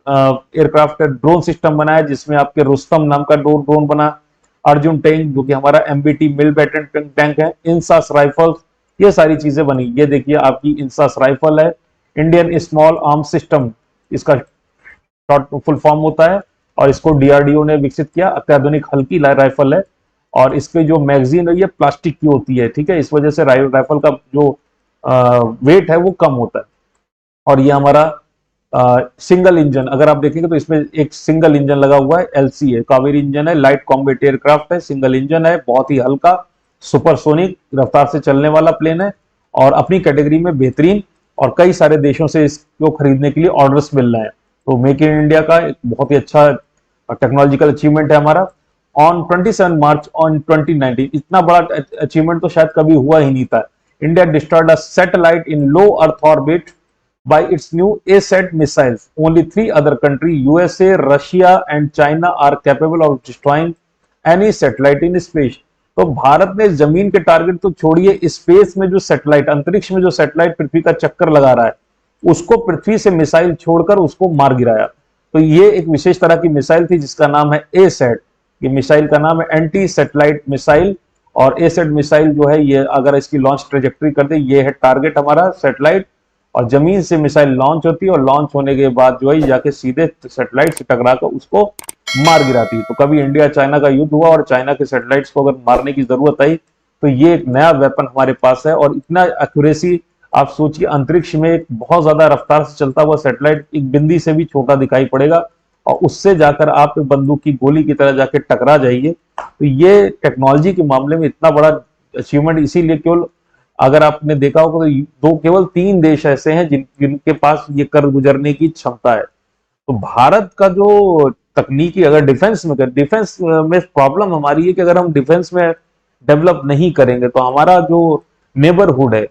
एयरक्राफ्ट है। ड्रोन सिस्टम बनाया जिसमें आपके रुस्तम नाम का ड्रोन बना। अर्जुन टैंक जो कि हमारा MBT मिल बैटन टैंक है। इंसास राइफल्स, ये सारी चीजें बनी। ये देखिए आपकी इंसास राइफल है, इंडियन स्मॉल आर्म सिस्टम इसका शॉर्ट फुल फॉर्म होता है। और इसको DRDO ने विकसित किया। अत्याधुनिक हल्की राइफल है, और इसकी जो मैगजीन है ये प्लास्टिक की होती है, ठीक है। इस वजह से राइफल का जो वेट है वो कम होता है। और ये हमारा सिंगल इंजन, अगर आप देखेंगे तो इसमें एक सिंगल इंजन लगा हुआ है, LC है, कावेरी इंजन है, लाइट कॉम्बैट एयरक्राफ्ट है, सिंगल इंजन है, बहुत ही हल्का सुपरसोनिक रफ्तार से चलने वाला प्लेन है, और अपनी कैटेगरी में बेहतरीन। और कई सारे देशों से इसको खरीदने के लिए ऑर्डर्स मिल रहे हैं। तो मेक इन इंडिया का एक बहुत ही अच्छा टेक्नोलॉजिकल अचीवमेंट है हमारा। ऑन 27 मार्च ऑन 2019, इतना बड़ा अचीवमेंट तो शायद कभी हुआ ही नहीं था। India destroyed a satellite in low earth orbit by its new ASAT missiles. Only 3 other countries, USA, Russia and China, are capable of destroying any satellite in space. तो भारत ने जमीन के टारगेट तो छोड़िए, स्पेस में जो सैटेलाइट, अंतरिक्ष में जो सैटेलाइट पृथ्वी का चक्कर लगा रहा है, उसको पृथ्वी से मिसाइल छोड़कर उसको मार गिराया। तो ये एक विशेष तरह की मिसाइल थी जिसका नाम है ASAT। ये मिसाइल का नाम है एंटी सैटेलाइट मिसाइल। और ASAT मिसाइल जो है ये अगर इसकी लॉन्च ट्रेजेक्ट्री कर दे, ये है टारगेट हमारा सैटेलाइट, और जमीन से मिसाइल लॉन्च होती है, और लॉन्च होने के बाद जो है जाके सीधे सैटेलाइट से टकराकर उसको मार गिराती है। तो कभी इंडिया चाइना का युद्ध हुआ और चाइना के सैटेलाइट्स को अगर मारने की जरूरत आई तो ये एक नया वेपन हमारे पास है। और इतना एक्यूरेसी, आप सोचिए अंतरिक्ष में एक बहुत ज्यादा रफ्तार से चलता हुआ सैटेलाइट एक बिंदी से भी छोटा दिखाई पड़ेगा, और उससे जाकर आप बंदूक की गोली की तरह जाके टकरा जाइए। तो ये टेक्नोलॉजी के मामले में इतना बड़ा अचीवमेंट इसीलिए, केवल अगर आपने देखा होगा तो केवल 3 देश ऐसे हैं जिनके पास ये कर गुजरने की क्षमता है। तो भारत का जो तकनीकी, अगर डिफेंस में प्रॉब्लम हमारी है कि अगर हम डिफेंस में डेवलप नहीं करेंगे तो हमारा जो नेबरहुड है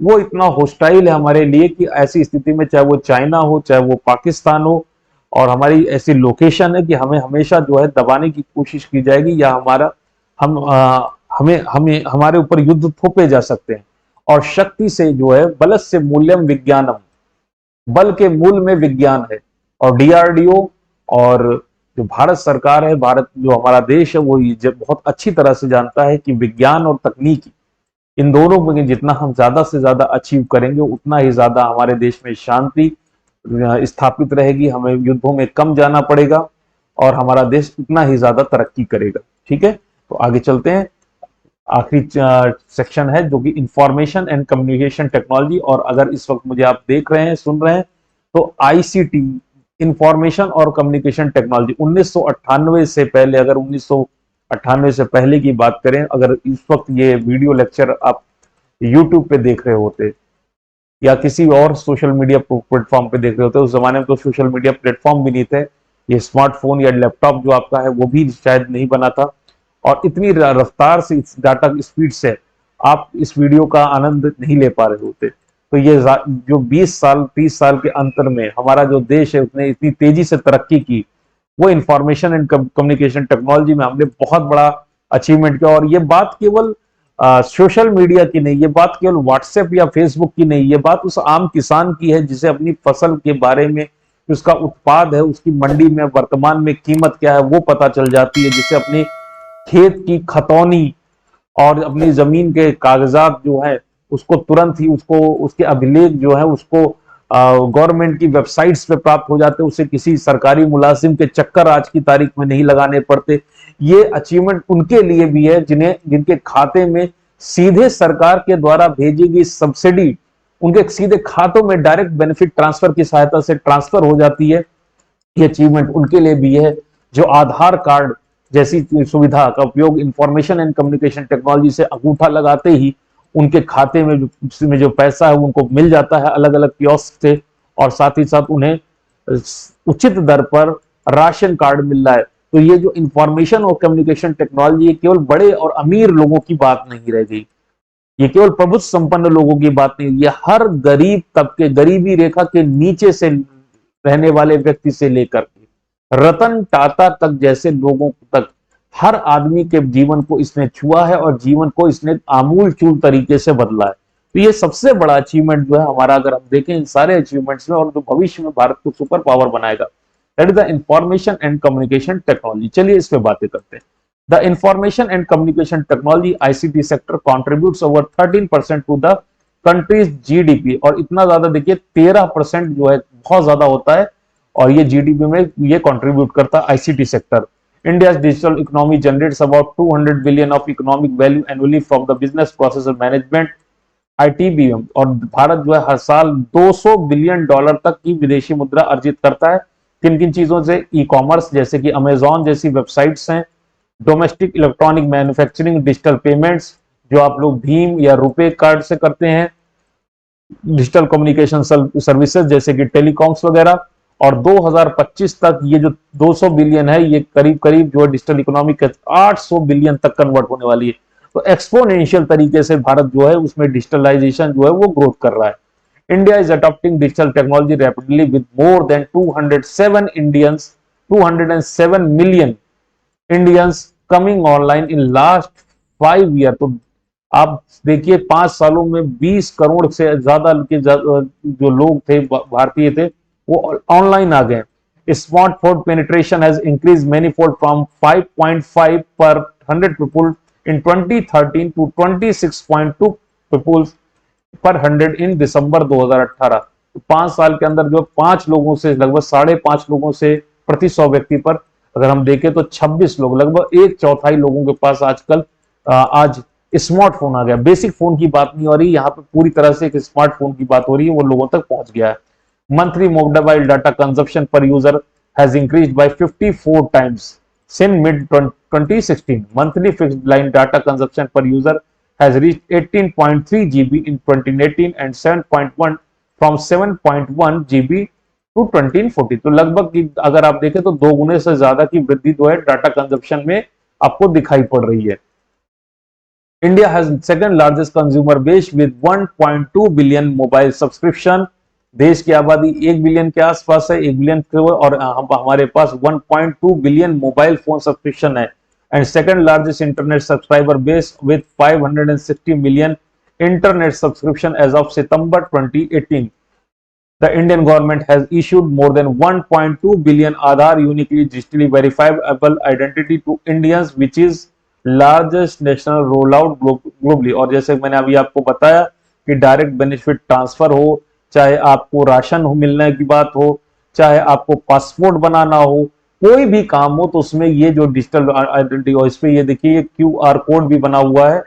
वो इतना होस्टाइल है हमारे लिए कि ऐसी स्थिति में चाहे वो चाइना हो, चाहे वो पाकिस्तान हो, और हमारी ऐसी लोकेशन है कि हमें हमेशा जो है दबाने की कोशिश की जाएगी, या हमें हमारे ऊपर युद्ध थोपे जा सकते हैं। और शक्ति से जो है, बलस्य मूल्यम विज्ञानम, बल के मूल में विज्ञान है। और DRDO और जो भारत सरकार है, भारत जो हमारा देश है, वो ये बहुत अच्छी तरह से जानता है कि विज्ञान और तकनीकी, इन दोनों में जितना हम ज्यादा से ज्यादा अचीव करेंगे उतना ही ज्यादा हमारे देश में शांति स्थापित रहेगी, हमें युद्धों में कम जाना पड़ेगा, और हमारा देश उतना ही ज्यादा तरक्की करेगा। ठीक है, तो आगे चलते हैं। आखिरी सेक्शन है जो कि इंफॉर्मेशन एंड कम्युनिकेशन टेक्नोलॉजी। और अगर इस वक्त मुझे आप देख रहे हैं, सुन रहे हैं, तो ICT, इंफॉर्मेशन और कम्युनिकेशन टेक्नोलॉजी, 1998 से पहले, अगर 1998 से पहले की बात करें, अगर इस वक्त ये वीडियो लेक्चर आप YouTube पे देख रहे होते या किसी और सोशल मीडिया प्लेटफॉर्म पे देख रहे होते, उस जमाने में तो सोशल मीडिया प्लेटफॉर्म भी नहीं थे, ये स्मार्टफोन या लैपटॉप जो आपका है वो भी शायद नहीं बना था। और इतनी रफ्तार से, इस डाटा की स्पीड से आप इस वीडियो का आनंद नहीं ले पा रहे होते। तो ये जो 20 साल 30 साल के अंतर में हमारा जो देश है उसने इतनी तेजी से तरक्की की, वो इंफॉर्मेशन एंड कम्युनिकेशन टेक्नोलॉजी में हमने बहुत बड़ा अचीवमेंट किया। और ये बात केवल सोशल मीडिया की नहीं, ये बात केवल व्हाट्सएप या फेसबुक की नहीं, ये बात उस आम किसान की है जिसे अपनी फसल के बारे में, उसका उत्पाद है, उसकी मंडी में वर्तमान में कीमत क्या है वो पता चल जाती है, जिसे अपनी खेत की खतौनी और अपनी जमीन के कागजात जो है उसको तुरंत ही उसको उसके अभिलेख जो है उसको गवर्नमेंट की वेबसाइट्स पे प्राप्त हो जाते, उसे किसी सरकारी मुलाजिम के चक्कर आज की तारीख में नहीं लगाने पड़ते। ये अचीवमेंट उनके लिए भी है जिनके खाते में सीधे सरकार के द्वारा भेजी गई सब्सिडी उनके सीधे खातों में डायरेक्ट बेनिफिट ट्रांसफर की सहायता से ट्रांसफर हो जाती है। ये अचीवमेंट उनके लिए भी है जो आधार कार्ड जैसी सुविधा का उपयोग इंफॉर्मेशन एंड कम्युनिकेशन टेक्नोलॉजी से अंगूठा लगाते ही उनके खाते में जो पैसा है उनको मिल जाता है अलग अलग कियोस्क से, और साथ ही साथ उन्हें उचित दर पर राशन कार्ड मिल रहा है। तो ये जो इंफॉर्मेशन और कम्युनिकेशन टेक्नोलॉजी केवल बड़े और अमीर लोगों की बात नहीं रह गई, ये केवल प्रभुत्व संपन्न लोगों की बात नहीं, ये हर गरीब तबके, गरीबी रेखा के नीचे से रहने वाले व्यक्ति से लेकर रतन टाटा तक जैसे लोगों तक हर आदमी के जीवन को इसने छुआ है और जीवन को इसने आमूल चूल तरीके से बदला है। तो ये सबसे बड़ा अचीवमेंट जो है हमारा, अगर हम देखें इन सारे अचीवमेंट्स में, और जो भविष्य में भारत को सुपर पावर बनाएगा, that is the information and communication technology. चलिए इस पे बातें करते हैं। The information and communication technology ICT sector contributes over 13% to the countries GDP। और इतना ज्यादा देखिए 13% जो है बहुत ज्यादा होता है, और ये GDP में ये कंट्रीब्यूट करता है ICT sector. India's digital economy generates about 200 billion of economic value annually from the business process management ITBM। और भारत जो है हर साल $200 बिलियन तक की विदेशी मुद्रा अर्जित करता है। किन किन चीजों से? ई कॉमर्स जैसे कि अमेजॉन जैसी वेबसाइट्स हैं, domestic electronic manufacturing, digital payments जो आप लोग भीम या रुपे कार्ड से करते हैं, डिजिटल कम्युनिकेशन सर्विसेज जैसे कि टेलीकॉम्स वगैरह। और 2025 तक ये जो 200 बिलियन है ये करीब करीब जो है डिजिटल इकोनॉमी के 800 बिलियन तक कन्वर्ट होने वाली है। तो एक्सपोनेंशियल तरीके से भारत जो है उसमें डिजिटलाइजेशन जो है वो ग्रोथ कर रहा है। India is adopting digital technology rapidly with more than 207 million Indians coming online in last 5 year. तो आप देखिए 5 सालों में 20 करोड़ से ज्यादा के जो लोग थे, भारतीय थे, वो ऑनलाइन आ गए। Smartphone penetration has increase manifold from 5.5 पर 100 पीपल इन 2013 टू 26.2 पीपल पर 100 इन दिसंबर 2018। तो 5 साल के अंदर जो 5 लोगों से लगभग 5.5 लोगों से प्रति 100 व्यक्ति पर अगर हम देखें तो 26 लोग, लगभग 1/4 लोगों के पास आजकल आज स्मार्टफोन आ गया। बेसिक फोन की बात नहीं हो रही यहाँ पे, पूरी तरह से एक स्मार्टफोन की बात हो रही है, वो लोगों तक पहुंच गया है। Monthly mobile data consumption per user has increased by 54 times since mid-2016. Monthly fixed line data consumption per user has reached 18.3 GB in 2018 and 7.1 from 7.1 GB to 2014। तो लगभग अगर आप देखें तो 2 गुने से ज्यादा की वृद्धि जो है डाटा कंजप्शन में आपको दिखाई पड़ रही है। India has second largest consumer base with 1.2 billion mobile subscription। देश की आबादी 1 बिलियन के आसपास है, 1 बिलियन, और हमारे पास 1.2 बिलियन मोबाइल फोन सब्सक्रिप्शन है। And second largest internet subscriber base with 560 million internet subscription as of September 2018। The Indian government has issued more than 1.2 billion Aadhaar uniquely digitally verifiable identity to Indians which is largest national roll out globally. और जैसे मैंने अभी आपको बताया कि direct benefit transfer हो, चाहे आपको राशन मिलने की बात हो, चाहे आपको पासपोर्ट बनाना हो, कोई भी काम हो, तो उसमें ये जो डिजिटल आइडेंटिटी हो, इस पे ये देखिए QR कोड भी बना हुआ है,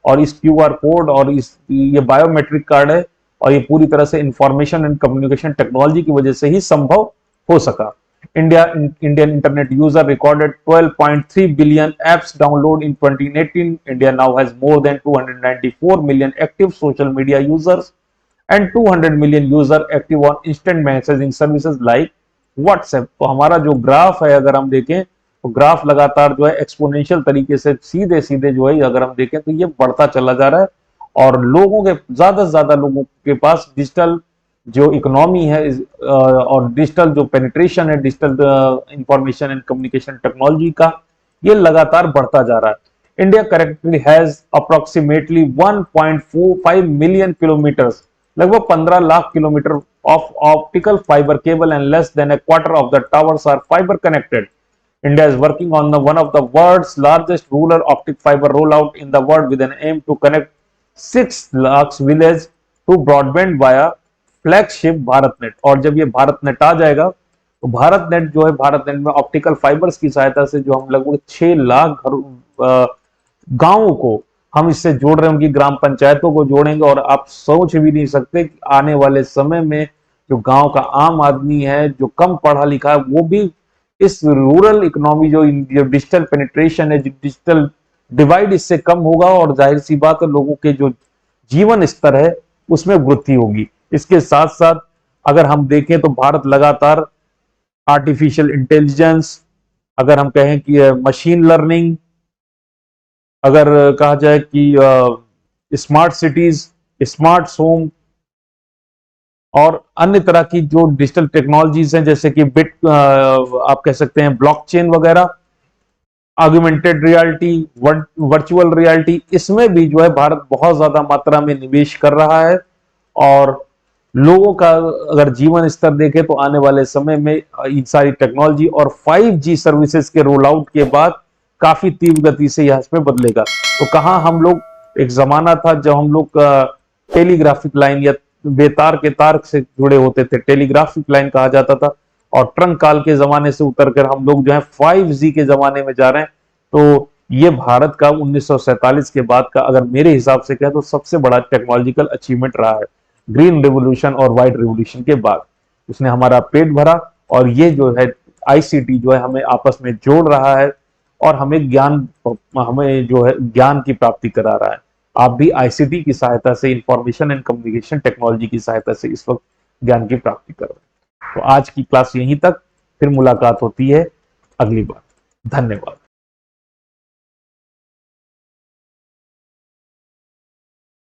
और इस QR कोड और ये बायोमेट्रिक कार्ड है, और ये पूरी तरह से इंफॉर्मेशन एंड कम्युनिकेशन टेक्नोलॉजी की वजह से ही संभव हो सका। Indian internet user recorded 12.3 billion apps download in 2018। India now has more than 294 million active social media users and 200 million user active on instant messaging services like WhatsApp. तो हमारा जो graph है अगर हम देखें तो ग्राफ लगातार जो है एक्सपोनेंशियल तरीके से सीधे सीधे जो है अगर हम देखें तो ये बढ़ता चला जा रहा है, और लोगों के ज्यादा से ज्यादा लोगों के पास डिजिटल जो इकोनॉमी है और डिजिटल जो पेनिट्रेशन है digital information and communication technology का, ये लगातार बढ़ता जा रहा है। India correctly has approximately 1.45 million kilometres, लगभग 15 lakh kilometre of optical fibre cable and less than a quarter of the towers are fibre connected. India is working on one of the world's largest rural optic fiber rollout in the world with an aim to connect 6 lakhs villages to broadband via flagship BharatNet। और जब ये भारतनेट आ जाएगा तो भारतनेट जो है, भारतनेट में optical fibres की सहायता से जो हम लगभग 6 लाख गांवों को हम इससे जोड़ रहे हैं, उनकी ग्राम पंचायतों को जोड़ेंगे। और आप सोच भी नहीं सकते कि आने वाले समय में जो गांव का आम आदमी है, जो कम पढ़ा लिखा है, वो भी इस रूरल इकोनॉमी जो डिजिटल पेनिट्रेशन है, डिजिटल डिवाइड इससे कम होगा, और जाहिर सी बात है लोगों के जो जीवन स्तर है उसमें वृद्धि होगी। इसके साथ साथ अगर हम देखें तो भारत लगातार आर्टिफिशियल इंटेलिजेंस, अगर हम कहें कि मशीन लर्निंग, अगर कहा जाए कि स्मार्ट सिटीज, स्मार्ट होम और अन्य तरह की जो डिजिटल टेक्नोलॉजीज हैं जैसे कि आप कह सकते हैं ब्लॉकचेन वगैरह, ऑगमेंटेड रियलिटी, वर्चुअल रियलिटी, इसमें भी जो है भारत बहुत ज्यादा मात्रा में निवेश कर रहा है। और लोगों का अगर जीवन स्तर देखें तो आने वाले समय में इन सारी टेक्नोलॉजी और 5G सर्विसेज के रोल आउट के बाद काफी तीव्र गति से यह इसमें बदलेगा। तो कहाँ हम लोग, एक जमाना था जब हम लोग टेलीग्राफिक लाइन या बेतार के तार से जुड़े होते थे, टेलीग्राफिक लाइन कहा जाता था, और ट्रंक काल के जमाने से उतरकर हम लोग जो है 5G के जमाने में जा रहे हैं। तो ये भारत का 1947 के बाद का अगर मेरे हिसाब से कहें तो सबसे बड़ा टेक्नोलॉजिकल अचीवमेंट रहा है। ग्रीन रेवोल्यूशन और व्हाइट रेवोल्यूशन के बाद उसने हमारा पेट भरा, और ये जो है आईसीटी जो है हमें आपस में जोड़ रहा है और हमें जो है ज्ञान की प्राप्ति करा रहा है। आप भी आईसीटी की सहायता से, इंफॉर्मेशन एंड कम्युनिकेशन टेक्नोलॉजी की सहायता से इस वक्त ज्ञान की प्राप्ति कर रहे हैं। तो आज की क्लास यहीं तक, फिर मुलाकात होती है अगली बार। धन्यवाद।